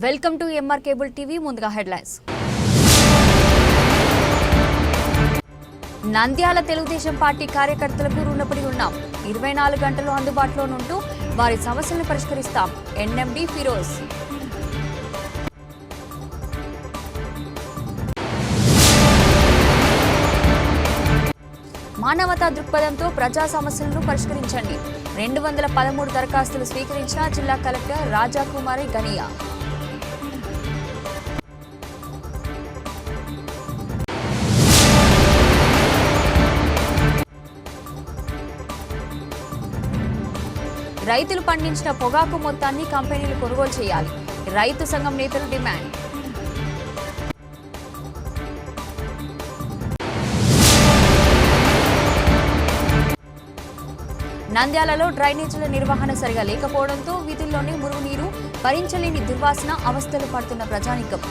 Welcome to MR cable TV. ముందుగా headlines. Nandyal Telugu Desam party కార్యకర్తలకు రుణపడి ఉన్నాం. 24 గంటలు అందుబాటులో ఉంటూ వారి సమస్యలను పరిష్కరిస్తాం. ఎన్ఎండి ఫిరోజ్. మానవతా దృక్పథంతో ప్రజా సమస్యలను పరిష్కరించండి. 213 దరఖాస్తులు స్వీకరించిన జిల్లా కలెక్టర్ రాజాకుమారి గనియా. రైతులు పండించిన పొగాకు మొత్తాన్ని కంపెనీలు కొనుగోలు చేయాలి. రైతు సంఘం నేతలు డిమాండ్. నంద్యాలలో డ్రైనేజీల నిర్వహణ సరిగా లేకపోవడంతో వీధుల్లోనే మురుగునీరు, భరించలేని దుర్వాసన, అవస్థలు పడుతున్న ప్రజానీకం.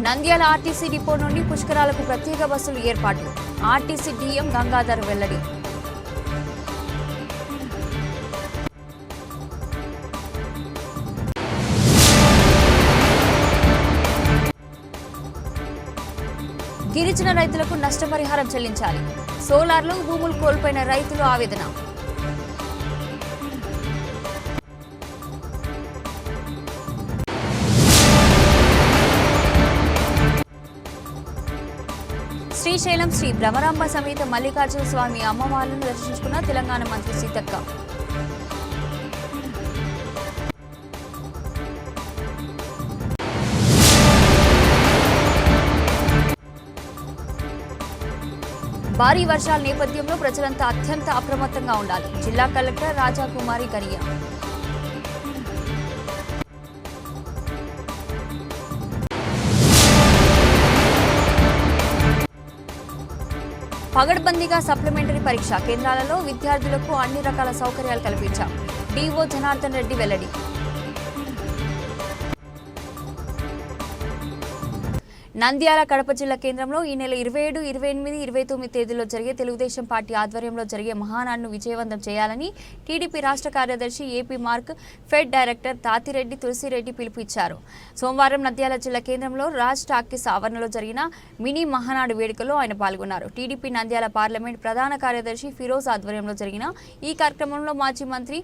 నంద్యాల ఆర్టీసీ డిపో నుండి పుష్కరాలకు ప్రత్యేక బస్సులు ఏర్పాటు. ఆర్టీసీ డీఎం గంగాధర్ వెల్లడి. గిరిజన రైతులకు నష్టపరిహారం చెల్లించాలి. సోలార్లు భూములు కోల్పోయిన రైతులు ఆవేదన. శ్రీశైలం శ్రీ భ్రమరాంబ సమేత మల్లికార్జున స్వామి అమ్మవార్లను దర్శించుకున్న తెలంగాణ మంత్రి సీతక్క. భారీ వర్షాల నేపథ్యంలో ప్రజలంతా అత్యంత అప్రమత్తంగా ఉండాలి. జిల్లా కలెక్టర్ రాజాకుమారి గనియా. పగడ్బందీగా సప్లిమెంటరీ పరీక్ష కేంద్రాలలో విద్యార్థులకు అన్ని రకాల సౌకర్యాలు కల్పించాం. డిఓ జనార్దన్ రెడ్డి వెల్లడి. నంద్యాల కడప జిల్లా కేంద్రంలో ఈ నెల 27, 28, 29 తేదీల్లో జరిగే తెలుగుదేశం పార్టీ ఆధ్వర్యంలో జరిగే మహానాడును విజయవంతం చేయాలని టీడీపీ రాష్ట్ర కార్యదర్శి AP Markfed director Tatireddy Tulasireddy పిలుపు ఇచ్చారు. సోమవారం నంద్యాల జిల్లా కేంద్రంలో రాజ్ టాకీస్ ఆవరణలో జరిగిన మినీ మహానాడు వేడుకలో ఆయన పాల్గొన్నారు. టీడీపీ నంద్యాల పార్లమెంట్ ప్రధాన కార్యదర్శి ఫిరోజ్ ఆధ్వర్యంలో జరిగిన ఈ కార్యక్రమంలో మాజీ మంత్రి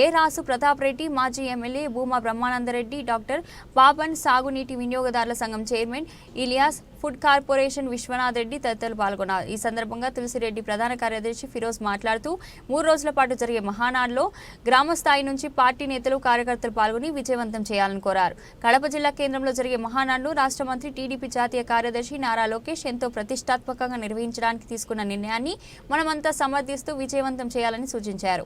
ఏ రాసు ప్రతాప్ రెడ్డి, మాజీ ఎమ్మెల్యే భూమా బ్రహ్మానందరెడ్డి, డాక్టర్ పాపన్, సాగునీటి వినియోగదారుల సంఘం chairman Ilias, food corporation Viswanath Reddy తదితరులు పాల్గొన్నారు. ఈ సందర్భంగా తులసిరెడ్డి ప్రధాన కార్యదర్శి ఫిరోజ్ మాట్లాడుతూ 3 రోజుల పాటు జరిగే మహానాడులో గ్రామ స్థాయి నుంచి పార్టీ నేతలు, కార్యకర్తలు పాల్గొని విజయవంతం చేయాలని కోరారు. కడప జిల్లా కేంద్రంలో జరిగే మహానాడును రాష్ట్ర మంత్రి, టీడీపీ జాతీయ కార్యదర్శి నారా లోకేష్ ఎంతో ప్రతిష్టాత్మకంగా నిర్వహించడానికి తీసుకున్న నిర్ణయాన్ని మనమంతా సమర్థిస్తూ విజయవంతం చేయాలని సూచించారు.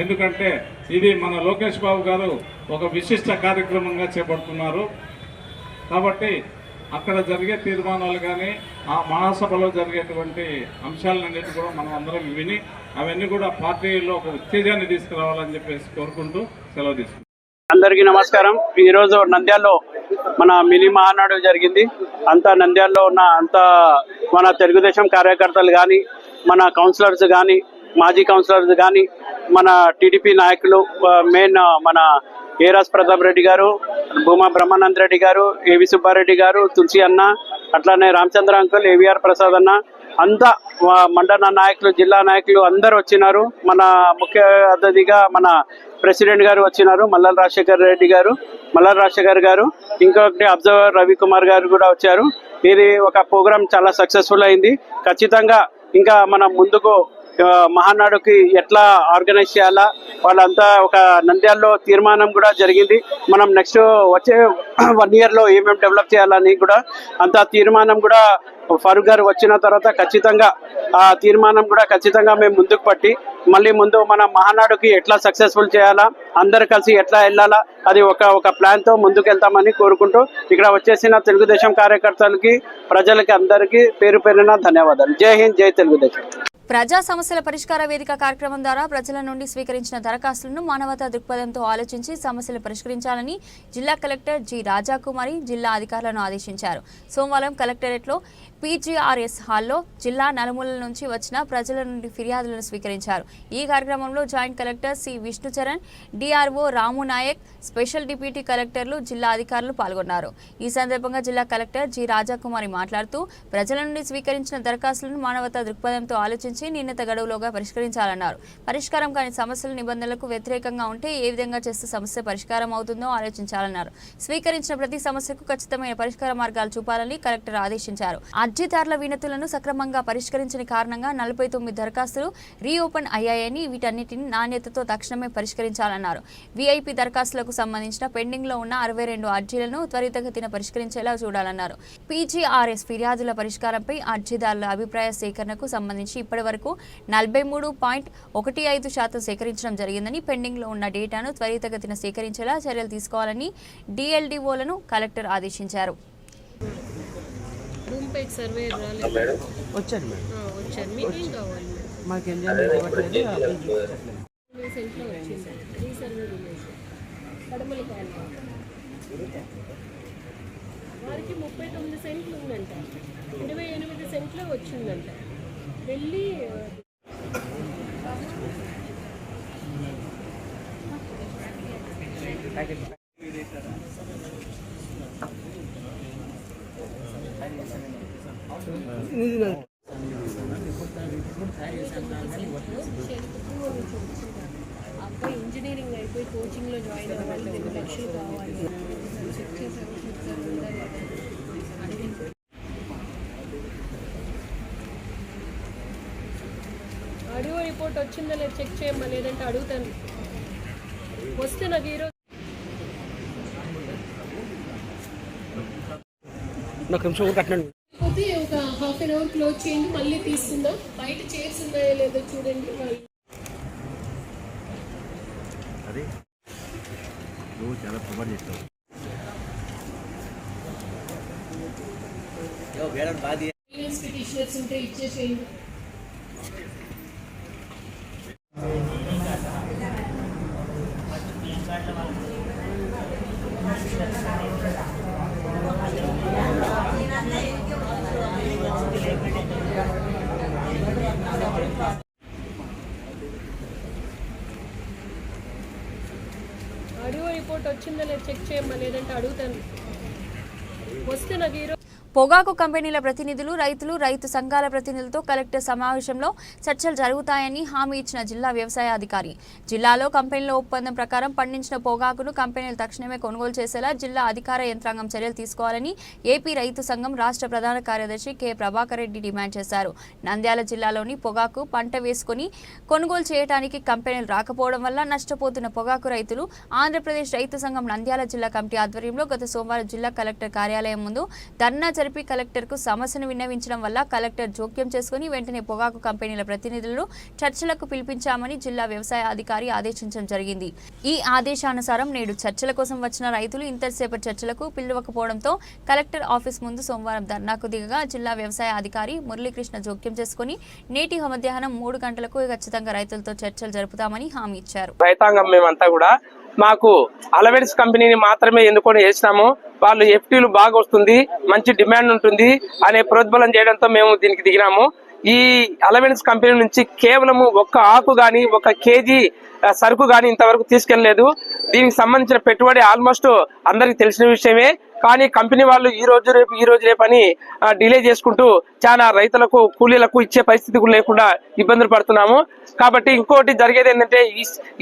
ఎందుకంటే ఇది మన లోకేష్ బాబు గారు ఒక విశిష్ట కార్యక్రమంగా చేపడుతున్నారు. కాబట్టి అక్కడ జరిగే తీర్మానాలు కానీ ఆ మహాసభలో జరిగేటువంటి అంశాలన్నిటి కూడా మనం అందరం విని అవన్నీ కూడా పార్టీలో ఒక ఉత్తేజాన్ని తీసుకురావాలని చెప్పేసి కోరుకుంటూ సెలవు తీసుకుంటాం. అందరికీ నమస్కారం. ఈరోజు నంద్యాలలో మన మినీ మహానాడు జరిగింది. అంతా నంద్యాలలో ఉన్న మన తెలుగుదేశం కార్యకర్తలు కానీ, మన కౌన్సిలర్స్ కానీ, మాజీ కౌన్సిలర్స్ కానీ, మన టీడీపీ నాయకులు, మెయిన్ మన ఏరాస్ ప్రతాప్ రెడ్డి గారు, భూమా బ్రహ్మానంద రెడ్డి గారు, ఏవి సుబ్బారెడ్డి గారు, తులసి అన్న, అట్లానే రామచంద్ర అంకుల్, ఏవిఆర్ ప్రసాద్ అన్న, అంతా మండల నాయకులు, జిల్లా నాయకులు అందరు వచ్చినారు. మన ముఖ్య అతిథిగా మన ప్రెసిడెంట్ గారు వచ్చినారు, మల్లల రాజశేఖర్ గారు, ఇంకొకటి అబ్జర్వర్ రవికుమార్ గారు కూడా వచ్చారు. ఇది ఒక ప్రోగ్రామ్ చాలా సక్సెస్ఫుల్ అయింది. ఖచ్చితంగా ఇంకా మనం ముందుకు మహానాడుకి ఎట్లా ఆర్గనైజ్ చేయాలా, వాళ్ళంతా ఒక నంద్యాలలో తీర్మానం కూడా జరిగింది. మనం నెక్స్ట్ వచ్చే 1 yearలో ఏమేమి డెవలప్ చేయాలని కూడా అంత తీర్మానం కూడా ఫరూక్ గారు వచ్చిన తర్వాత ఖచ్చితంగా ఆ తీర్మానం కూడా ఖచ్చితంగా మేము ముందుకు పట్టి మళ్ళీ ముందు మన మహానాడుకి ఎట్లా సక్సెస్ఫుల్ చేయాలా, అందరు కలిసి ఎట్లా వెళ్ళాలా, అది ఒక ప్లాన్తో ముందుకు వెళ్తామని కోరుకుంటూ ఇక్కడ వచ్చేసిన తెలుగుదేశం కార్యకర్తలకి, ప్రజలకి అందరికీ పేరు పేరున ధన్యవాదాలు. జై హింద్, జై తెలుగుదేశం. ప్రజా సమస్యల పరిష్కార వేదిక కార్యక్రమం ద్వారా ప్రజల నుండి స్వీకరించిన దరఖాస్తులను మానవతా దృక్పథంతో ఆలోచించి సమస్యలు పరిష్కరించాలని జిల్లా కలెక్టర్ జి రాజాకుమారి జిల్లా అధికారులను ఆదేశించారు. సోమవారం కలెక్టరేట్లో PGRS హాల్లో జిల్లా నలుమూలల నుంచి వచ్చిన ప్రజల నుండి ఫిర్యాదులను స్వీకరించారు. ఈ కార్యక్రమంలో joint collector C Vishnucharan, DRO Ramu Naik, special deputy కలెక్టర్లు, జిల్లా అధికారులు పాల్గొన్నారు. ఈ సందర్భంగా జిల్లా కలెక్టర్ జి రాజాకుమారి మాట్లాడుతూ ప్రజల నుండి స్వీకరించిన దరఖాస్తులను మానవతా దృక్పథంతో ఆలోచించి నిర్ణీత గడువులోగా పరిష్కరించాలన్నారు. పరిష్కారం కాని సమస్యలు నిబంధనలకు వ్యతిరేకంగా ఉంటే ఏ విధంగా చేస్తే సమస్య పరిష్కారం అవుతుందో ఆలోచించాలన్నారు. స్వీకరించిన ప్రతి సమస్యకు ఖచ్చితమైన పరిష్కార మార్గాలు చూపాలని కలెక్టర్ ఆదేశించారు. అర్జీదారుల వినతులను సక్రమంగా పరిష్కరించని కారణంగా 49 దరఖాస్తులు రీఓపెన్ అయ్యాయని, వీటన్నిటిని నాణ్యతతో తక్షణమే పరిష్కరించాలన్నారు. VIP దరఖాస్తులకు సంబంధించిన పెండింగ్ లో ఉన్న 62 అర్జీలను త్వరితగతిన పరిష్కరించేలా చూడాలన్నారు. PGRS ఫిర్యాదుల పరిష్కారంపై అర్జీదారుల అభిప్రాయ సేకరణకు సంబంధించి ఇప్పటి వరకు 43.15% సేకరించడం జరిగిందని, పెండింగ్ లో ఉన్న డేటాను త్వరితగతిన సేకరించేలా చర్యలు తీసుకోవాలని DLDOలను కలెక్టర్ ఆదేశించారు. రూమ్ పేజ్ సర్వే వచ్చాడు మేడం. వచ్చారు. మీకేం కావాలి? మాకు ఎంజాయ్మెంట్ ఇవ్వట్లేదు. సెంట్లో వచ్చింది రీసర్వే విలేజ్ కడమల కాలనీ వారికి 39 సెంట్లు ఉందంట, 28 సెంట్లో వచ్చిందంట. వెళ్ళి అబ్బాయి ఇంజనీరింగ్ అయిపోయి కోచింగ్లో జాయిన్ అవ్వాలి, 2 లక్షలు కావాలి. చెక్ చేసాము ఆడియో రిపోర్ట్ వచ్చిందా లేదు చెక్ చేయమ్మా, లేదంటే అడుగుతాను. వస్తే నాకు ఈరోజు పోతే ఒక ½ an hour క్లోజ్ చేయండి, మళ్ళీ తీసుకుందాం. బయట చైర్స్ ఉన్నాయో లేదో చూడండి. పిటిషనర్స్ ఉంటే ఇచ్చేసేయండి. ఆడియో రిపోర్ట్ వచ్చిందా లేదు చెక్ చేయమ్మా, లేదంటే అడుగుతాను. వస్తే నాకు ఈరోజు పొగాకు కంపెనీల ప్రతినిధులు, రైతులు, రైతు సంఘాల ప్రతినిధులతో కలెక్టర్ సమావేశంలో చర్చలు జరుగుతాయని హామీ ఇచ్చిన జిల్లా వ్యవసాయ అధికారి, జిల్లాలో కంపెనీల ఒప్పందం ప్రకారం పండించిన పొగాకును కంపెనీలు తక్షణమే కొనుగోలు చేసేలా జిల్లా అధికార యంత్రాంగం చర్యలు తీసుకోవాలని ఏపీ రైతు సంఘం రాష్ట్ర ప్రధాన కార్యదర్శి కె ప్రభాకర్ రెడ్డి డిమాండ్ చేశారు. నంద్యాల జిల్లాలోని పొగాకు పంట వేసుకుని కొనుగోలు చేయడానికి కంపెనీలు రాకపోవడం వల్ల నష్టపోతున్న పొగాకు రైతులు ఆంధ్రప్రదేశ్ రైతు సంఘం నంద్యాల జిల్లా కమిటీ ఆధ్వర్యంలో గత సోమవారం జిల్లా కలెక్టర్ కార్యాలయం ముందు ధర్నా జరిపి కలెక్టర్కు సమస్యను విన్నవించడం వల్ల కలెక్టర్ జోక్యం చేసుకుని వెంటనే పొగాకు కంపెనీల ప్రతినిధులను చర్చలకు పిలిపించామని జిల్లా వ్యవసాయ అధికారి ఆదేశించడం జరిగింది. ఈ ఆదేశానుసారం నేడు చర్చల కోసం వచ్చిన రైతులు ఇంతసేపటి చర్చలకు పిలవకపోవడంతో కలెక్టర్ ఆఫీస్ ముందు సోమవారం ధర్నాకు దిగగా జిల్లా వ్యవసాయ అధికారి మురళీకృష్ణ జోక్యం చేసుకుని నేటి మధ్యాహ్నం 3 గంటలకు ఖచ్చితంగా రైతులతో చర్చలు జరుపుతామని హామీ ఇచ్చారు. రైతాంగం మేమంతా కూడా మాకు అలవెన్స్ కంపెనీని మాత్రమే ఎన్నుకొని వేసినాము. వాళ్ళు FTలు బాగా వస్తుంది, మంచి డిమాండ్ ఉంటుంది అనే ప్రోద్బలం చేయడంతో మేము దీనికి దిగినాము. ఈ అలవెన్స్ కంపెనీ నుంచి కేవలము 1 ఆకు గాని 1 కేజీ సరుకు గాని ఇంతవరకు తీసుకెళ్లలేదు. దీనికి సంబంధించిన పెట్టుబడి ఆల్మోస్ట్ అందరికి తెలిసిన విషయమే. కానీ కంపెనీ వాళ్ళు ఈ రోజు రేపు అని డిలే చేసుకుంటూ చాలా రైతులకు కూలీలకు ఇచ్చే పరిస్థితి లేకుండా ఇబ్బందులు పడుతున్నాము. కాబట్టి ఇంకోటి జరిగేది ఏంటంటే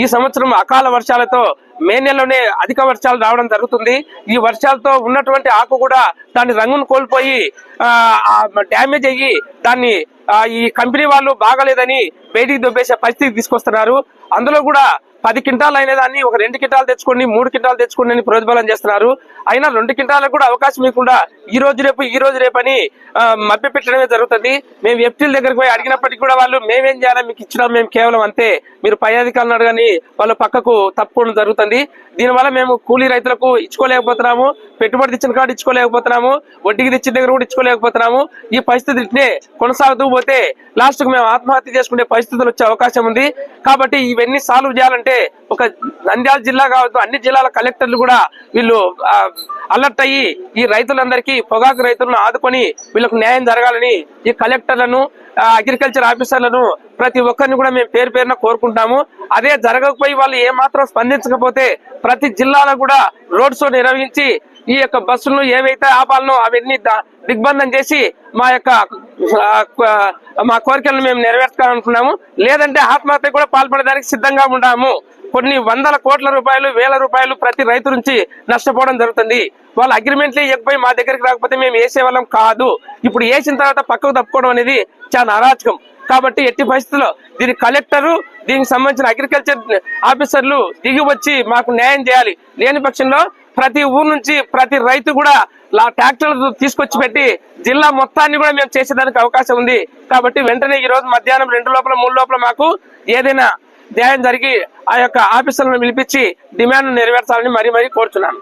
ఈ సంవత్సరం అకాల వర్షాలతో మే నెలలోనే అధిక వర్షాలు రావడం జరుగుతుంది. ఈ వర్షాలతో ఉన్నటువంటి ఆకు కూడా దాని రంగును కోల్పోయి డ్యామేజ్ అయ్యి దాన్ని ఈ కంపెనీ వాళ్ళు బాగాలేదని బయటికి దొబ్బేసే పరిస్థితి తీసుకొస్తున్నారు. అందులో కూడా 10 క్వింటాలు అయిన దాన్ని ఒక 2 క్వింటాలు తెచ్చుకోండి, 3 క్వింటాలు తెచ్చుకోండి అని ప్రోద్బలం చేస్తున్నారు. అయినా 2 క్వింటాలకు కూడా అవకాశం ఇవ్వకుండా ఈ రోజు రేపు అని మభ్య పెట్టడమే జరుగుతుంది. మేము ఎఫ్టీల దగ్గరికి పోయి అడిగినప్పటికీ కూడా వాళ్ళు మేమేం చేయాలి, మీకు ఇచ్చినాం మేము కేవలం అంతే, మీరు పై అధికారులను అడగని వాళ్ళ పక్కకు తప్పుకోవడం జరుగుతుంది. దీనివల్ల మేము కూలీ రైతులకు ఇచ్చుకోలేకపోతున్నాము, పెట్టుబడి తెచ్చిన కాడ ఇచ్చుకోలేకపోతున్నాము, వడ్డీకి తెచ్చిన దగ్గర కూడా ఇచ్చుకోలేకపోతున్నాము. ఈ పరిస్థితి ఇట్నే కొనసాగుతూ పోతే లాస్ట్ కు మేము ఆత్మహత్య చేసుకునే పరిస్థితులు వచ్చే అవకాశం ఉంది. కాబట్టి ఇవన్నీ సాల్వ్ చేయాలంటే ఒక నంద్యాల జిల్లా కావచ్చు, అన్ని జిల్లాల కలెక్టర్లు కూడా వీళ్ళు అలర్ట్ అయ్యి ఈ రైతులందరికీ, పొగాకు రైతులను ఆదుకొని వీళ్ళకు న్యాయం జరగాలని ఈ కలెక్టర్లను, అగ్రికల్చర్ ఆఫీసర్లను ప్రతి ఒక్కరిని కూడా మేము పేరు పేరున కోరుకుంటాము. అదే జరగకపోయి వాళ్ళు ఏమాత్రం స్పందించకపోతే ప్రతి జిల్లాలో కూడా రోడ్ షో నిర్వహించి ఈ యొక్క బస్సులను ఏవైతే ఆపాలనో అవన్నీ దిగ్బంధం చేసి మా కోరికలను మేము నెరవేర్చుకోవాలనుకున్నాము. లేదంటే ఆత్మహత్య కూడా పాల్పడడానికి సిద్ధంగా ఉన్నాము. కొన్ని వందల కోట్ల రూపాయలు, వేల రూపాయలు ప్రతి రైతు నుంచి నష్టపోవడం జరుగుతుంది. వాళ్ళ అగ్రిమెంట్లే ఇవ్వకపోయి మా దగ్గరికి రాకపోతే మేము వేసే వాళ్ళం కాదు. ఇప్పుడు వేసిన తర్వాత పక్కకు తప్పుకోవడం అనేది చాలా అరాచకం. కాబట్టి ఎట్టి పరిస్థితుల్లో దీని కలెక్టరు, దీనికి సంబంధించిన అగ్రికల్చర్ ఆఫీసర్లు దిగి వచ్చి మాకు న్యాయం చేయాలి. లేని పక్షంలో ప్రతి ఊరు నుంచి ప్రతి రైతు కూడా ట్రాక్టర్లు తీసుకొచ్చి పెట్టి జిల్లా మొత్తాన్ని కూడా మేము చేసేదానికి అవకాశం ఉంది. కాబట్టి వెంటనే ఈ రోజు మధ్యాహ్నం 2 లోపల 3 లోపల మాకు ఏదైనా న్యాయం జరిగి ఆ యొక్క ఆఫీసర్లను పిలిపించి డిమాండ్ నెరవేర్చాలని మరీ కోరుతున్నాను.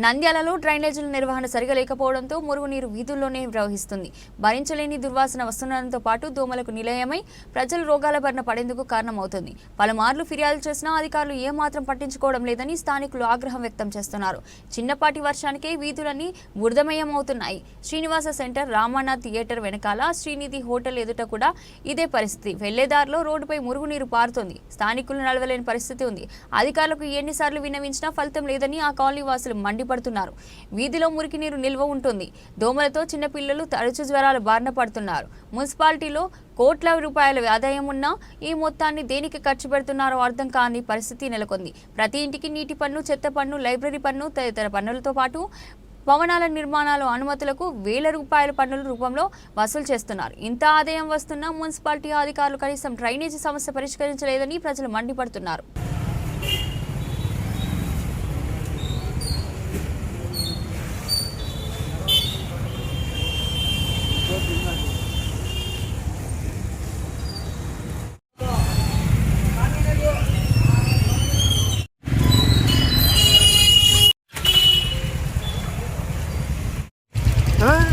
నంద్యాలలో డ్రైనేజీల నిర్వహణ సరిగా లేకపోవడంతో మురుగునీరు వీధుల్లోనే ప్రవహిస్తుంది. భరించలేని దుర్వాసన వస్తుండటంతో పాటు దోమలకు నిలయమై ప్రజలు రోగాల బారిన పడేందుకు కారణమవుతుంది. పలుమార్లు ఫిర్యాదు చేసినా అధికారులు ఏమాత్రం పట్టించుకోవడం లేదని స్థానికులు ఆగ్రహం వ్యక్తం చేస్తున్నారు. చిన్నపాటి వర్షానికే వీధులన్నీ బురదమయమవుతున్నాయి. శ్రీనివాస సెంటర్, రామన్న థియేటర్ వెనకాల శ్రీనిధి హోటల్ ఎదుట కూడా ఇదే పరిస్థితి. వెళ్లేదారిలో రోడ్డుపై మురుగునీరు పారుతోంది. స్థానికులు నడవలేని పరిస్థితి ఉంది. అధికారులకు ఎన్నిసార్లు విన్నవించినా ఫలితం లేదని ఆ కాలనీ వాసులు మండిపడుతున్నారు. వీధిలో మురికి నీరు నిల్వ ఉంటుంది. దోమలతో చిన్నపిల్లలు తరచు జ్వరాల బారిన పడుతున్నారు. మున్సిపాలిటీలో కోట్ల రూపాయల ఆదాయం ఉన్నా ఈ మొత్తాన్ని దేనికి ఖర్చు పెడుతున్నారో అర్థం కాని పరిస్థితి నెలకొంది. ప్రతి ఇంటికి నీటి పన్ను, చెత్త పన్ను, లైబ్రరీ పన్ను తదితర పన్నులతో పాటు భవనాల నిర్మాణాల అనుమతులకు వేల రూపాయల పన్నుల రూపంలో వసూలు చేస్తున్నారు. ఇంత ఆదాయం వస్తున్నా మున్సిపాలిటీ అధికారులు కనీసం డ్రైనేజీ సమస్య పరిష్కరించలేదని ప్రజలు మండిపడుతున్నారు.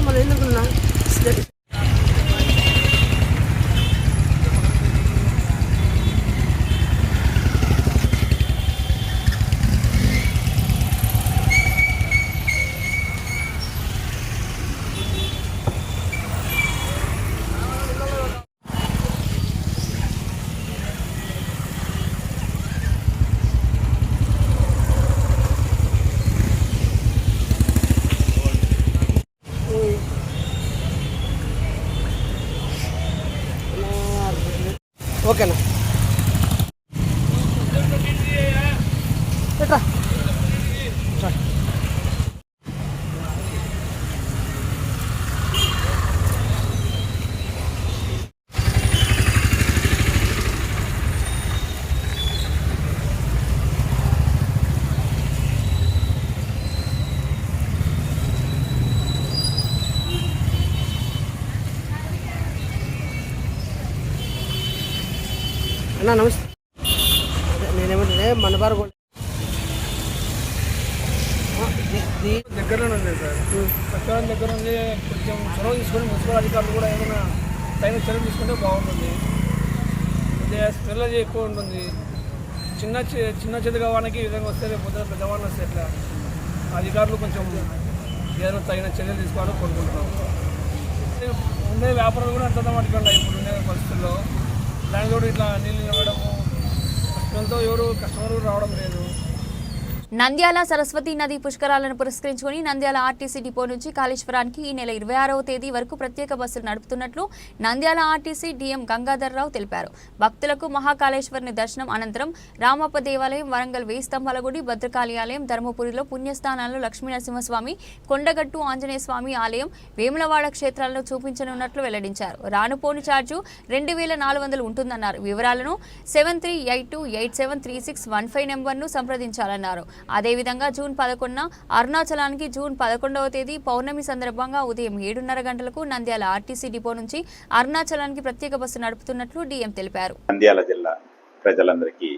మరి ఎందుకున్నా ఓకేనా ఎట్రా అన్నా నమస్తే. నేనేమంటే మన బారు దగ్గరలోనే ఉంది సార్. సచివాలయం దగ్గర ఉంది. కొంచెం చొరవ తీసుకొని మున్సిపల్ అధికారులు కూడా ఏమైనా తగిన చర్యలు తీసుకుంటే బాగుంటుంది. స్మెల్ ఎక్కువ ఉంటుంది. చిన్న చెదుగా వానికి ఈ విధంగా వస్తే రేపు పొద్దున పెద్దవాళ్ళు వస్తే ఎట్లా? అధికారులు కొంచెం ఏదైనా తగిన చర్యలు తీసుకోవాలని కోరుకుంటున్నాం. ఉండే వ్యాపారాలు కూడా అంత మటుకు ఉన్నాయి ఇప్పుడు ఉండే పరిస్థితుల్లో. దానికి కూడా ఇట్లా నీళ్ళు ఇవ్వడము, స్మెల్తో ఎవరు కస్టమర్ రావడం లేదు. నంద్యాల సరస్వతి నది పుష్కరాలను పురస్కరించుకుని నంద్యాల ఆర్టీసీ డిపో నుంచి కాళేశ్వరానికి ఈ నెల 26వ తేదీ వరకు ప్రత్యేక బస్సులు నడుపుతున్నట్లు నంద్యాల ఆర్టీసీ డిఎం గంగాధర్రావు తెలిపారు. భక్తులకు మహాకాళేశ్వరుని దర్శనం అనంతరం రామప్ప దేవాలయం, వరంగల్ వేయి స్తంభాల గుడి, భద్రకాళి ఆలయం, ధర్మపురిలో పుణ్యస్థానాల్లో లక్ష్మీనరసింహస్వామి, కొండగట్టు ఆంజనేయ స్వామి ఆలయం, వేములవాడ క్షేత్రాలను చూపించనున్నట్లు వెల్లడించారు. రానుపోని ఛార్జు 2400 ఉంటుందన్నారు. వివరాలను 7382873615 నెంబర్ను సంప్రదించాలన్నారు. అదేవిధంగా జూన్ 11న అరుణాచలానికి, జూన్ 11వ తేదీ పౌర్ణమి సందర్భంగా ఉదయం 7:30 గంటలకు నంద్యాల ఆర్టీసీ డిపో నుంచి అరుణాచలానికి ప్రత్యేక బస్సు నడుపుతున్నట్లు డిఎం తెలిపారు. నంద్యాల జిల్లా ప్రజలందరికీ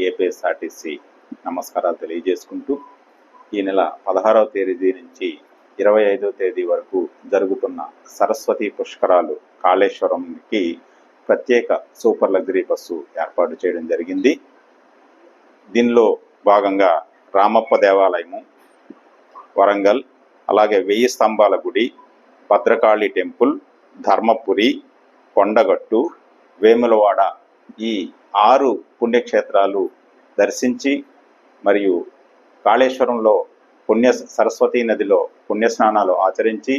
ఏపీఎస్ఆర్టీసీ నమస్కారాలు తెలియజేసుకుంటూ ఈ నెల 16వ తేదీ నుంచి 25వ తేదీ వరకు జరుగుతున్న సరస్వతి పుష్కరాలు కాళేశ్వరంకి ప్రత్యేక సూపర్ లగ్జరీ బస్సు ఏర్పాటు చేయడం జరిగింది. దీనిలో భాగంగా రామప్ప దేవాలయము, వరంగల్, అలాగే వెయ్యి స్తంభాల గుడి, భద్రకాళి టెంపుల్, ధర్మపురి, కొండగట్టు, వేములవాడ ఈ 6 పుణ్యక్షేత్రాలు దర్శించి మరియు కాళేశ్వరంలో సరస్వతీ నదిలో పుణ్యస్నానాలు ఆచరించి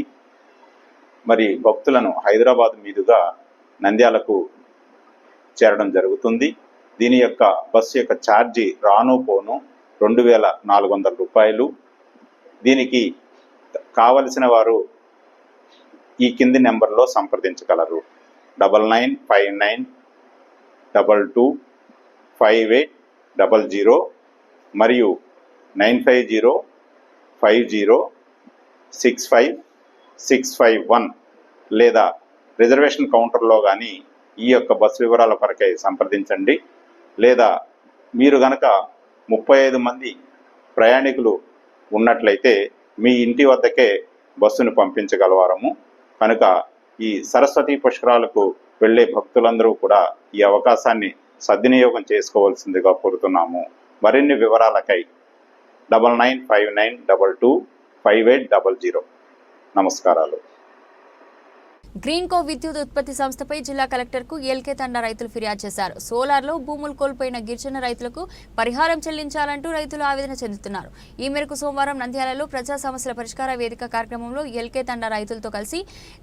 మరి భక్తులను హైదరాబాద్ మీదుగా నంద్యాలకు చేరడం జరుగుతుంది. దీని యొక్క బస్సు యొక్క ఛార్జీ రాను పోను 2400 రూపాయలు. దీనికి కావలసిన వారు ఈ కింది నెంబర్లో సంప్రదించగలరు: 9959225800 మరియు 9505065651 లేదా రిజర్వేషన్ కౌంటర్లో కానీ ఈ యొక్క బస్సు వివరాల కొరకై సంప్రదించండి. లేదా మీరు గనక 35 మంది ప్రయాణికులు ఉన్నట్లయితే మీ ఇంటి వద్దకే బస్సును పంపించగలవారము. కనుక ఈ సరస్వతి పుష్కరాలకు వెళ్ళే భక్తులందరూ కూడా ఈ అవకాశాన్ని సద్వినియోగం చేసుకోవాల్సిందిగా కోరుతున్నాము. మరిన్ని వివరాలకై 9959225800. నమస్కారాలు. గ్రీన్కో విద్యుత్ ఉత్పత్తి సంస్థపై జిల్లా కలెక్టర్కు ఎల్కే తండా రైతులు ఫిర్యాదు చేశారు. సోలార్లో భూములు కోల్పోయిన గిరిజన రైతులకు పరిహారం చెల్లించాలంటూ రైతులు ఆవేదన చెందుతున్నారు. ఈ మేరకు సోమవారం నంద్యాలలో ప్రజా సమస్యల పరిష్కార వేదిక కార్యక్రమంలో ఎల్కే తండా రైతులతో కలిసి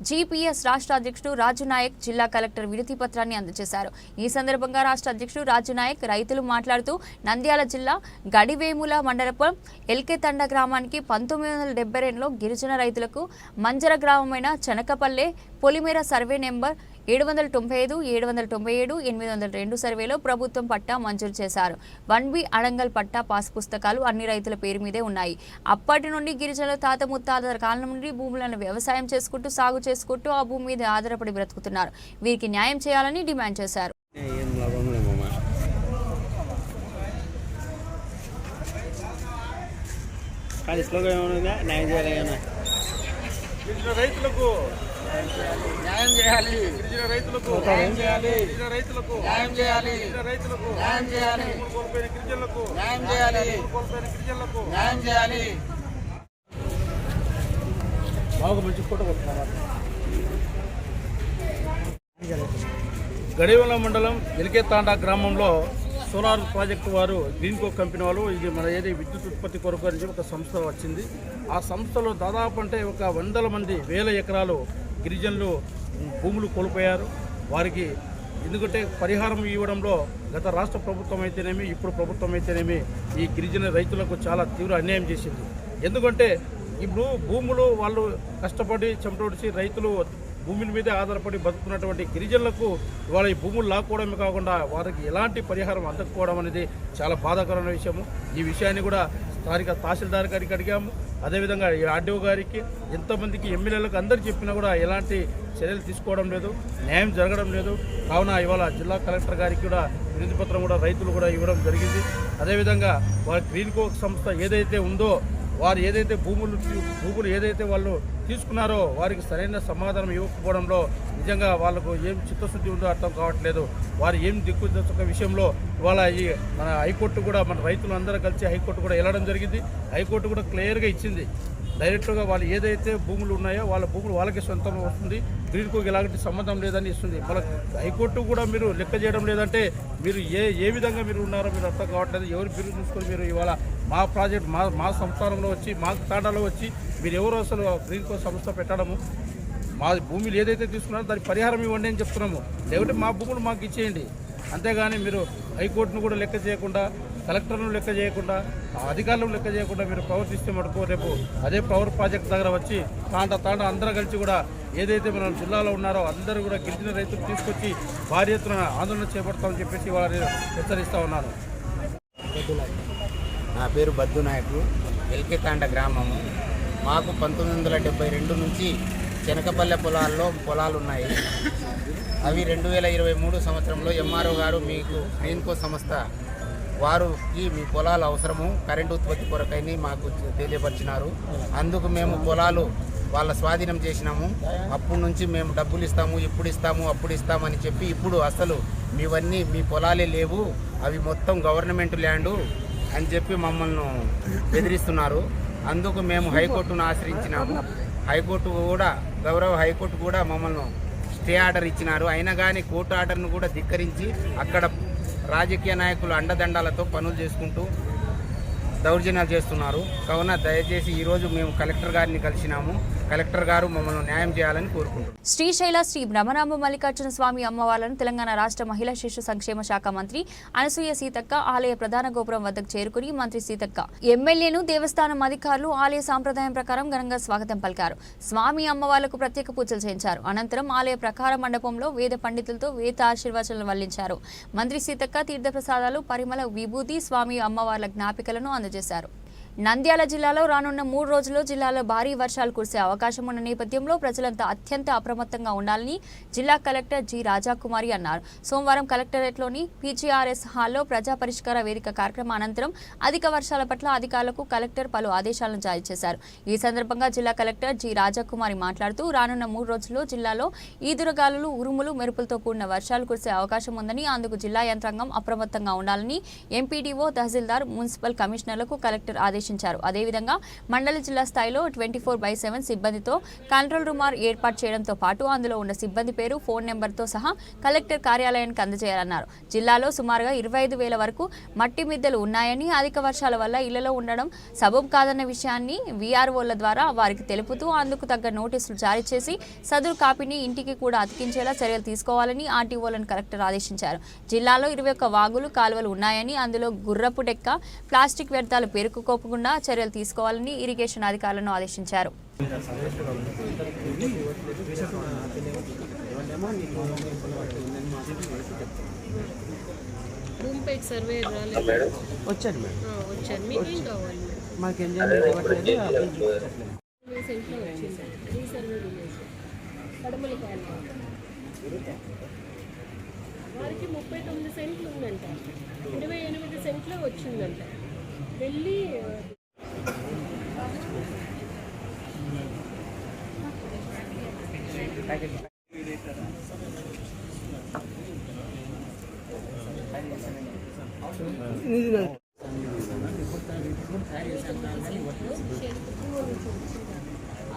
జీపీఎస్ రాష్ట్ర అధ్యక్షుడు రాజు నాయక్ జిల్లా కలెక్టర్ వినతి పత్రాన్ని అందజేశారు. ఈ సందర్భంగా రాష్ట్ర అధ్యక్షుడు రాజు నాయక్ రైతులు మాట్లాడుతూ నంద్యాల జిల్లా గడివేముల మండలం ఎల్కే తండా గ్రామానికి 1972లో గిరిజన రైతులకు మంజర గ్రామమైన చనకపల్లె పొలిమేర సర్వే నెంబర్ 795, 797, 802 సర్వేలో ప్రభుత్వం పట్టా మంజూరు చేశారు. 1B అడంగల్ పట్టా పాస్ పుస్తకాలు అన్ని రైతుల పేరు మీదే ఉన్నాయి. అప్పటి నుండి గిరిజనులు తాత ముత్తాతల కాలం నుండి భూములను వ్యవసాయం చేసుకుంటూ సాగు చేసుకుంటూ ఆ భూమి మీద ఆధారపడి బ్రతుకుతున్నారు. వీరికి న్యాయం చేయాలని డిమాండ్ చేశారు. న్యాయం చేయాలి. గిరిజన రైతులకు న్యాయం చేయాలి. గిరిజన రైతులకు న్యాయం చేయాలి. గిరిజన రైతులకు న్యాయం చేయాలి. కోల్పోయిన గిరిజనులకు న్యాయం చేయాలి. కోల్పోయిన గిరిజనులకు న్యాయం చేయాలి. బాగా మంచి ఫోటో కొట్టుకున్నారు. గడివేముల మండలం ఎల్కే తాండా గ్రామంలో సోలార్ ప్రాజెక్టు వారు గ్రీన్కో కంపెనీ వాళ్ళు ఇది మన ఏది విద్యుత్ ఉత్పత్తి కొరకు అని ఒక సంస్థ వచ్చింది. ఆ సంస్థలో దాదాపు అంటే ఒక 100 మంది 1000 ఎకరాలు గిరిజనులు భూములు కోల్పోయారు. వారికి ఎందుకంటే పరిహారం ఇవ్వడంలో గత రాష్ట్ర ప్రభుత్వం అయితేనేమి ఇప్పుడు ప్రభుత్వం అయితేనేమి ఈ గిరిజన రైతులకు చాలా తీవ్ర అన్యాయం చేసింది. ఎందుకంటే ఇప్పుడు భూములు వాళ్ళు కష్టపడి చెమటోడిచి రైతులు భూముల మీదే ఆధారపడి బతుకున్నటువంటి గిరిజనులకు ఇవాళ ఈ భూములు లాక్కోవడమే కాకుండా వారికి ఎలాంటి పరిహారం అందకపోవడం అనేది చాలా బాధాకరమైన విషయము. ఈ విషయాన్ని కూడా స్థానిక తహసీల్దార్ గారికి అడిగాము. అదేవిధంగా ఆర్డీఓ గారికి, ఎంతోమందికి ఎమ్మెల్యేలకు అందరికీ చెప్పినా కూడా ఎలాంటి చర్యలు తీసుకోవడం లేదు, న్యాయం జరగడం లేదు. కావున ఇవాళ జిల్లా కలెక్టర్ గారికి కూడా వినతి పత్రం కూడా రైతులు కూడా ఇవ్వడం జరిగింది. అదేవిధంగా వారి గ్రీన్కో సంస్థ ఏదైతే ఉందో వారు ఏదైతే భూములు ఏదైతే వాళ్ళు తీసుకున్నారో వారికి సరైన సమాధానం ఇవ్వకపోవడంలో నిజంగా వాళ్ళకు ఏం చిత్తశుద్ధి ఉందో అర్థం కావట్లేదు. వారు ఏం దిక్కుదొక్క విషయంలో ఇవాళ ఈ మన హైకోర్టు కూడా మన రైతులు అందరూ కలిసి హైకోర్టు కూడా వెళ్ళడం జరిగింది. హైకోర్టు కూడా క్లియర్గా ఇచ్చింది. డైరెక్ట్గా వాళ్ళు ఏదైతే భూములు ఉన్నాయో వాళ్ళ భూములు వాళ్ళకి సొంతం వస్తుంది, గ్రీన్కోకి ఎలాంటి సంబంధం లేదని ఇస్తుంది. మళ్ళీ హైకోర్టు కూడా మీరు లెక్క చేయడం లేదంటే మీరు ఏ విధంగా మీరు ఉన్నారో మీరు అర్థం కావట్లేదు. ఎవరు బిరుదు చూసుకొని మీరు ఇవాళ మా ప్రాజెక్ట్ మా సంస్థానంలో వచ్చి మా తాండాలో వచ్చి మీరు ఎవరు అసలు గ్రీన్ కో సంస్థ పెట్టడము, మా భూమిలు ఏదైతే తీసుకున్నారో దానికి పరిహారం ఇవ్వండి అని చెప్తున్నాము. లేకపోతే మా భూములు మాకు ఇచ్చేయండి. అంతేగాని మీరు హైకోర్టును కూడా లెక్క చేయకుండా, కలెక్టర్ను లెక్క చేయకుండా, అధికారులను లెక్క చేయకుండా మీరు ప్రవర్తిస్తే మటుకు రేపు అదే పవర్ ప్రాజెక్ట్ దగ్గర వచ్చి తాండా అందరూ కలిసి కూడా ఏదైతే మన జిల్లాలో ఉన్నారో అందరూ కూడా గిరిజన రైతులు తీసుకొచ్చి భారీ ఎత్తున ఆందోళన చేపడతామని చెప్పేసి వారు హెచ్చరిస్తూ ఉన్నారు. నా పేరు బద్దు నాయకులు, ఎల్కేతాండ గ్రామము. మాకు 1972 నుంచి చెనకపల్లె పొలాలు ఉన్నాయి. అవి 2023 సంవత్సరంలో ఎంఆర్ఓ గారు మీకు గ్రీన్ కో సంస్థ వారికి మీ పొలాలు అవసరము కరెంటు ఉత్పత్తి కొరకైనా మాకు తెలియపరిచినారు. అందుకు మేము పొలాలు వాళ్ళ స్వాధీనం చేసినాము. అప్పటి నుంచి మేము డబ్బులు ఇస్తాము, ఇప్పుడు ఇస్తాము, అప్పుడు ఇస్తామని చెప్పి ఇప్పుడు అసలు మీవన్నీ మీ పొలాలే లేవు, అవి మొత్తం గవర్నమెంట్ ల్యాండు అని చెప్పి మమ్మల్ని బెదిరిస్తున్నారు. అందుకు మేము హైకోర్టును ఆశ్రయించినాము. గౌరవ హైకోర్టు కూడా మమ్మల్ని స్టే ఆర్డర్ ఇచ్చినారు. అయినా కానీ కోర్టు ఆర్డర్ను కూడా ధిక్కరించి అక్కడ రాజకీయ నాయకులు అండదండాలతో పనులు చేసుకుంటూ దౌర్జన్యాలు చేస్తున్నారు. కావున దయచేసి ఈరోజు మేము కలెక్టర్ గారిని కలిసినాము. కలెక్టర్ గారు మమ్మల్ని న్యాయం చేయాలని కోరుకుంటున్నాం. శ్రీశైల శ్రీ బ్రహ్మరాంబ మల్లికార్జున స్వామి అమ్మవార్లను తెలంగాణ రాష్ట్ర మహిళా శిశు సంక్షేమ శాఖ మంత్రి అనసూయ సీతక్క ఆలయ ప్రధాన గోపురం వద్దకు చేరుకుని మంత్రి సీతక్క ఎమ్మెల్యేను దేవస్థానం అధికారులు ఆలయ సాంప్రదాయం ప్రకారం ఘనంగా స్వాగతం పలికారు. స్వామి అమ్మవార్లకు ప్రత్యేక పూజలు చేయించారు. అనంతరం ఆలయ ప్రకార మండపంలో వేద పండితులతో వేద ఆశీర్వచనాలు వల్లించారు. మంత్రి సీతక్క తీర్థప్రసాదాలు, పరిమళ విభూతి, స్వామి అమ్మవార్ల జ్ఞాపికలను అందజేశారు. నంద్యాల జిల్లాలో రానున్న 3 రోజుల్లో జిల్లాలో భారీ వర్షాలు కురిసే అవకాశం ఉన్న నేపథ్యంలో ప్రజలంతా అత్యంత అప్రమత్తంగా ఉండాలని జిల్లా కలెక్టర్ జి రాజాకుమారి అన్నారు. సోమవారం కలెక్టరేట్లోని పీజీఆర్ఎస్ హాల్లో ప్రజా పరిష్కార వేదిక కార్యక్రమం అనంతరం అధిక వర్షాల పట్ల అధికారులకు కలెక్టర్ పలు ఆదేశాలను జారీ చేశారు. ఈ సందర్భంగా జిల్లా కలెక్టర్ జి రాజాకుమారి మాట్లాడుతూ రానున్న 3 రోజుల్లో జిల్లాలో ఈదురుగాలులు, ఉరుములు, మెరుపులతో కూడిన వర్షాలు కురిసే అవకాశం ఉందని, అందుకు జిల్లా యంత్రాంగం అప్రమత్తంగా ఉండాలని ఎంపీడీఓ, తహసీల్దార్, మున్సిపల్ కమిషనర్లకు కలెక్టర్ ఆదేశించారు. అదేవిధంగా మండల జిల్లా స్థాయిలో 24/7 సిబ్బందితో కంట్రోల్ రూమ్ ఏర్పాటు చేయడంతో పాటు అందులో ఉన్న సిబ్బంది పేరు, ఫోన్ నెంబర్తో సహా కలెక్టర్ కార్యాలయానికి అందజేయాలన్నారు. జిల్లాలో సుమారుగా 25,000 వరకు మట్టి మిద్దెలు ఉన్నాయని, అధిక వర్షాల వల్ల ఇళ్లలో ఉండడం సబబు కాదన్న విషయాన్ని వీఆర్ఓల ద్వారా వారికి తెలుపుతూ అందుకు తగ్గ నోటీసులు జారీ చేసి సదరు కాపీని ఇంటికి కూడా అతికించేలా చర్యలు తీసుకోవాలని ఆర్టీఓలను కలెక్టర్ ఆదేశించారు. జిల్లాలో 21 వాగులు, కాలువలు ఉన్నాయని, అందులో గుర్రపు డెక్క, ప్లాస్టిక్ వ్యర్థాలు పేరుకుపోకుండా చర్యలు తీసుకోవాలని ఇరిగేషన్ అధికారులను ఆదేశించారు. భూమిపేట సర్వే వచ్చారు మేడం. వచ్చారు. మీకేం కావాలి? మాకేం చేయాలి సెంట్లో వచ్చింది రీసర్వే విలేజ్ కడమలకాయలు వారికి 39 సెంట్లు ఉందంట, 28 సెంట్లో వచ్చిందంట. వెళ్ళి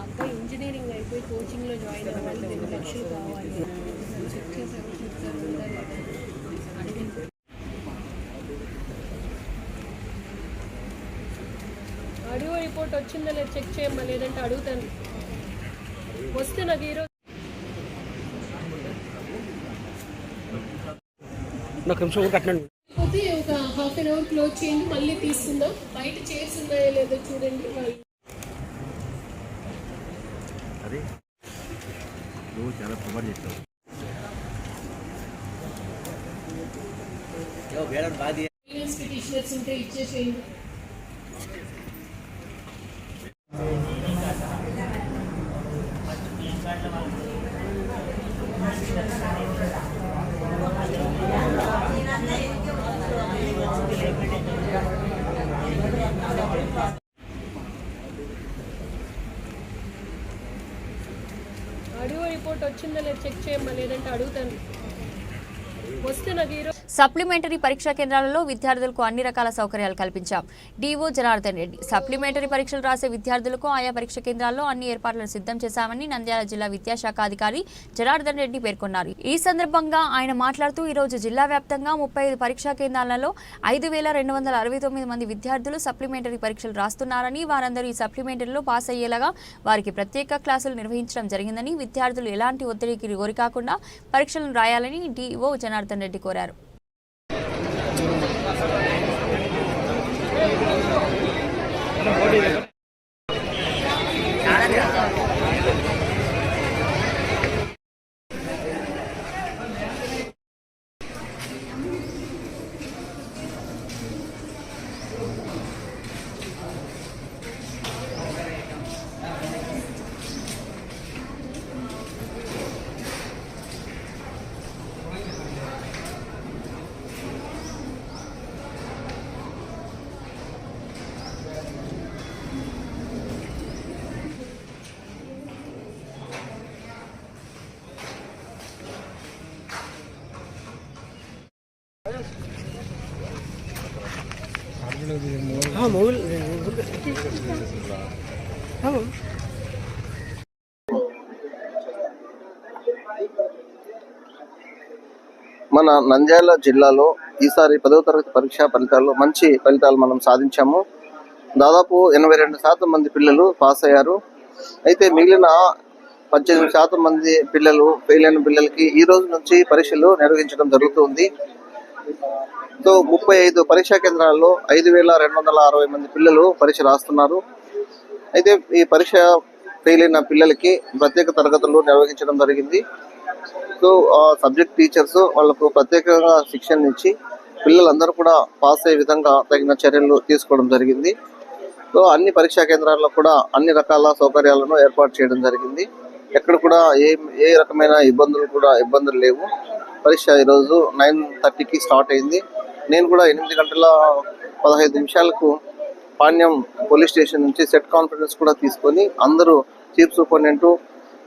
అబ్బాయి ఇంజనీరింగ్ అయిపోయి కోచింగ్లో జాయిన్ అవ్వాలి, 2 లక్షలు కావాలి. చెక్ చేసాము, ఆడియో రిపోర్ట్ వచ్చిందా లేదు చెక్ చేయమ్మా, లేదంటే అడుగుతాను. వస్తే నాకు ఈరోజు పోతే ఒక ½ an hour క్లోజ్ చేయండి, మళ్ళీ తీసుకుందాం. బయట చైర్స్ ఉన్నాయో లేదో చూడండి. పిటిషనర్స్ ఉంటే ఇచ్చేసేయండి. ఆడియో రిపోర్ట్ వచ్చిందా లేదు చెక్ చేయమ్మా, లేదంటే అడుగుతాను. వస్తే నాకు ఈరోజు సప్లిమెంటరీ పరీక్షా కేంద్రాలలో విద్యార్థులకు అన్ని రకాల సౌకర్యాలు కల్పించాం. డిఓ జనార్దన్ రెడ్డి సప్లిమెంటరీ పరీక్షలు రాసే విద్యార్థులకు ఆయా పరీక్షా కేంద్రాల్లో అన్ని ఏర్పాట్లను సిద్ధం చేశామని నంద్యాల జిల్లా విద్యాశాఖ అధికారి జనార్దన్ రెడ్డి పేర్కొన్నారు. ఈ సందర్భంగా ఆయన మాట్లాడుతూ ఈ రోజు జిల్లా వ్యాప్తంగా 35 పరీక్షా కేంద్రాలలో 5269 మంది విద్యార్థులు సప్లిమెంటరీ పరీక్షలు రాస్తున్నారని, వారందరూ ఈ సప్లిమెంటరీలో పాస్ అయ్యేలాగా వారికి ప్రత్యేక క్లాసులు నిర్వహించడం జరిగిందని, విద్యార్థులు ఎలాంటి ఒత్తిడికి గురికాకుండా పరీక్షలను రాయాలని డిఓ జనార్దన్ రెడ్డి కోరారు. మన నంద్యాల జిల్లాలో ఈసారి 10వ తరగతి పరీక్షా ఫలితాల్లో మంచి ఫలితాలు మనం సాధించాము. దాదాపు 82% మంది పిల్లలు పాస్ అయ్యారు. అయితే మిగిలిన 18% మంది పిల్లలు ఫెయిల్ అయిన పిల్లలకి ఈ రోజు నుంచి పరీక్షలు నిర్వహించడం జరుగుతుంది. సో 35 పరీక్షా కేంద్రాల్లో 5260 మంది పిల్లలు పరీక్ష రాస్తున్నారు. అయితే ఈ పరీక్ష ఫెయిల్ అయిన పిల్లలకి ప్రత్యేక తరగతులు నిర్వహించడం జరిగింది. సో సబ్జెక్ట్ టీచర్స్ వాళ్ళకు ప్రత్యేకంగా శిక్షణ ఇచ్చి పిల్లలందరూ కూడా పాస్ అయ్యే విధంగా తగిన చర్యలు తీసుకోవడం జరిగింది. సో అన్ని పరీక్షా కేంద్రాల్లో కూడా అన్ని రకాల సౌకర్యాలను ఏర్పాటు చేయడం జరిగింది. ఎక్కడ కూడా ఏ రకమైన ఇబ్బందులు లేవు. పరీక్ష ఈరోజు 9:30కి స్టార్ట్ అయింది. నేను కూడా 8 గంటల 15 నిమిషాలకు పాణ్యం పోలీస్ స్టేషన్ నుంచి సెట్ కాన్ఫరెన్స్ కూడా తీసుకొని అందరూ చీఫ్ సూపరింటెండెంట్,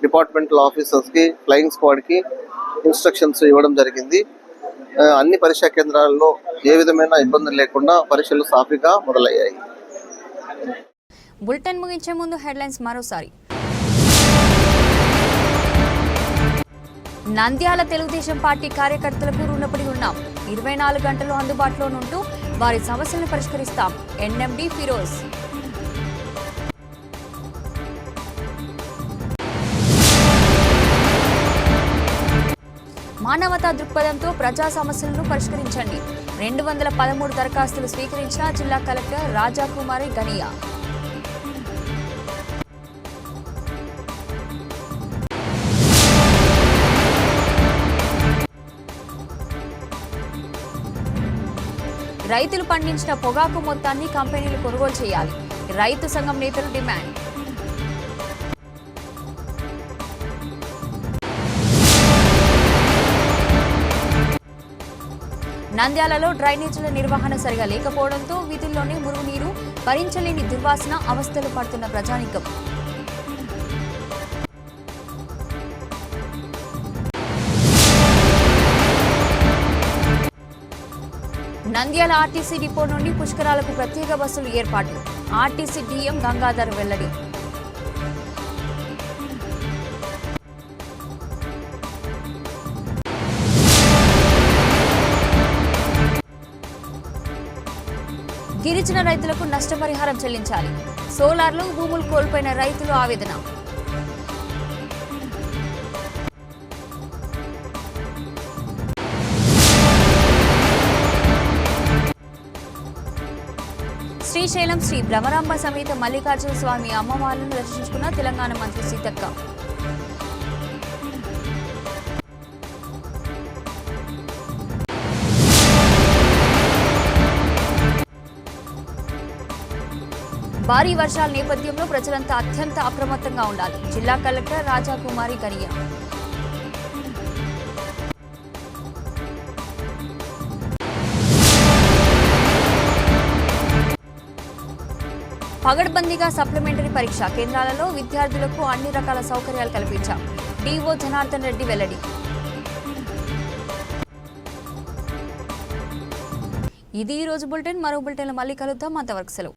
డిపార్ట్మెంటల్ ఆఫీసర్స్కి, ఫ్లయింగ్ స్క్వాడ్కి ఇన్స్ట్రక్షన్స్ ఇవ్వడం జరిగింది. అన్ని పరీక్షా కేంద్రాల్లో ఏ విధమైన ఇబ్బందులు లేకుండా పరీక్షలు సాఫీగా మొదలయ్యాయి. బులెటిన్ ముగించే ముందు హెడ్లైన్స్ మరోసారి. నంద్యాల తెలుగుదేశం పార్టీ కార్యకర్తలకు రుణపడి ఉన్నాం. 24 గంటలు అందుబాటులో ఉంటూ వారి సమస్యలను పరిష్కరిస్తాం. ఎన్ఎండి ఫిరోజ్. మానవతా దృక్పథంతో ప్రజా సమస్యలను పరిష్కరించండి. 213 దరఖాస్తులు స్వీకరించిన జిల్లా కలెక్టర్ రాజాకుమారి గనియా. రైతులు పండించిన పొగాకు మొత్తాన్ని కంపెనీలు కొనుగోలు చేయాలి. రైతు సంఘం నేతలు డిమాండ్. నంద్యాలలో డ్రైనేజీల నిర్వహణ సరిగా లేకపోవడంతో వీధుల్లోనే మురుగునీరు, భరించలేని దుర్వాసన అవస్థలు పడుతున్న ప్రజానీకం. నంద్యాల ఆర్టీసీ డిపో నుండి పుష్కరాలకు ప్రత్యేక బస్సులు ఏర్పాటు. ఆర్టీసీ డిఎం గంగాధర్ వెల్లడి. గిరిజన రైతులకు నష్టపరిహారం చెల్లించాలి. సోలార్లో భూములు కోల్పోయిన రైతులు ఆవేదన. శ్రీశైలం శ్రీ భ్రమరాంబ సమేత మల్లికార్జున స్వామి అమ్మవార్లను దర్శించుకున్న తెలంగాణ మంత్రి సీతక్క. భారీ వర్షాల నేపథ్యంలో ప్రజలంతా అత్యంత అప్రమత్తంగా ఉండాలి. జిల్లా కలెక్టర్ రాజాకుమారి గనియా. పగడ్బందీగా సప్లిమెంటరీ పరీక్షా కేంద్రాలలో విద్యార్థులకు అన్ని రకాల సౌకర్యాలు కల్పించాం. డిఓ జనార్దన్ రెడ్డి వెల్లడి. ఇది ఈ రోజు బులెటిన్. మరో బులెటిన్లో మళ్ళీ కలుద్దాం. అంతవరకు సెలవు.